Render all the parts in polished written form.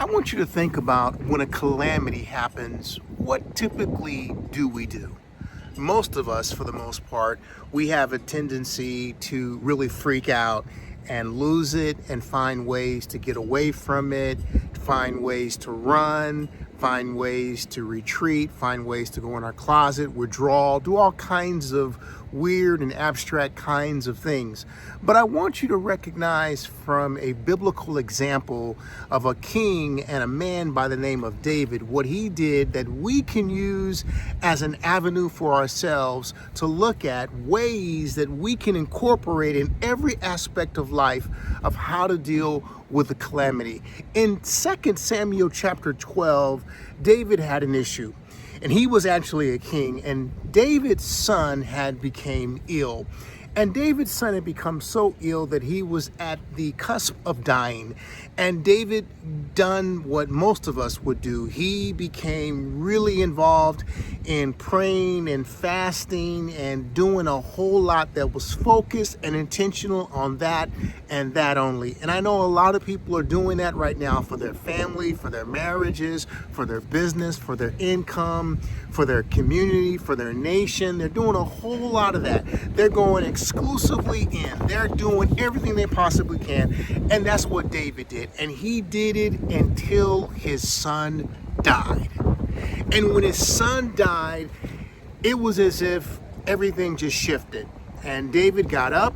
I want you to think about when a calamity happens, what typically do we do? Most of us, for the most part, we have a tendency to really freak out and lose it and find ways to get away from it, find ways to run, find ways to retreat, find ways to go in our closet, withdraw, do all kinds of weird and abstract kinds of things. But I want you to recognize from a biblical example of a king and a man by the name of David, what he did that we can use as an avenue for ourselves to look at ways that we can incorporate in every aspect of life of how to deal with the calamity. In 2 Samuel chapter 12, David had an issue. And he was actually a king, and David's son had became ill. And David's son had become so ill that he was at the cusp of dying. And David done what most of us would do. He became really involved in praying and fasting and doing a whole lot that was focused and intentional on that and that only. And I know a lot of people are doing that right now for their family, for their marriages, for their business, for their income, for their community, for their nation. They're doing a whole lot of that. They're going exclusively in. They're doing everything they possibly can. And that's what David did. And he did it until his son died. And when his son died, it was as if everything just shifted. And David got up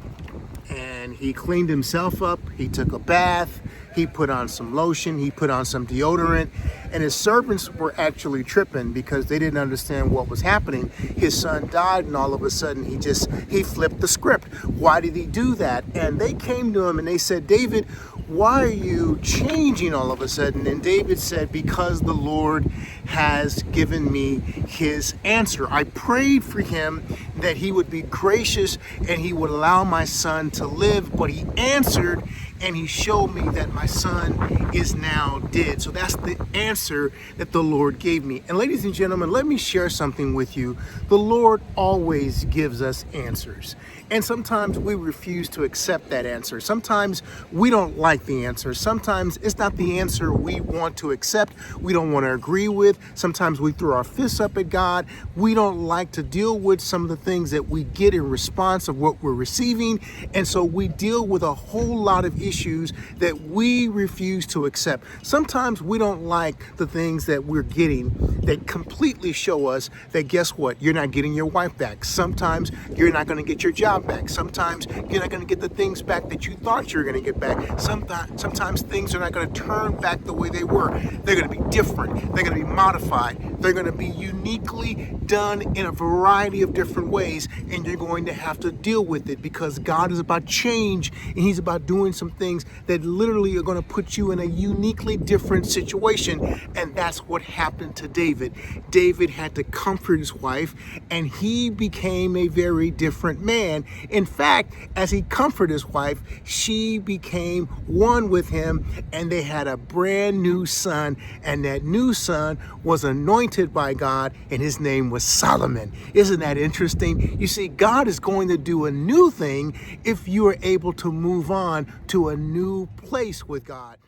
and he cleaned himself up. He took a bath. He put on some lotion. He put on some deodorant. And his servants were actually tripping because they didn't understand what was happening. His son died, and all of a sudden he flipped the script. Why did he do that? And they came to him and they said, David, why are you changing all of a sudden? And David said, because the Lord has given me his answer. I prayed for him that he would be gracious and he would allow my son to live, but he answered and he showed me that my son is now dead. So that's the answer that the Lord gave me. And ladies and gentlemen, let me share something with you. The Lord always gives us answers. And sometimes we refuse to accept that answer. Sometimes we don't like the answer. Sometimes it's not the answer we want to accept, we don't want to agree with. Sometimes we throw our fists up at God. We don't like to deal with some of the things that we get in response of what we're receiving. And so we deal with a whole lot of issues that we refuse to accept. Sometimes we don't like the things that we're getting that completely show us that, guess what? You're not getting your wife back. Sometimes you're not going to get your job back. Sometimes you're not going to get the things back that you thought you were going to get back. Sometimes things are not going to turn back the way they were. They're going to be different. They're going to be modified. They're going to be uniquely done in a variety of different ways, and you're going to have to deal with it because God is about change, and he's about doing some things that literally are going to put you in a uniquely different situation. And that's what happened to David. David had to comfort his wife, and he became a very different man. In fact, as he comforted his wife, she became one with him, and they had a brand new son, and that new son was anointed by God, and his name was Solomon. Isn't that interesting? You see, God is going to do a new thing if you are able to move on to a new place with God.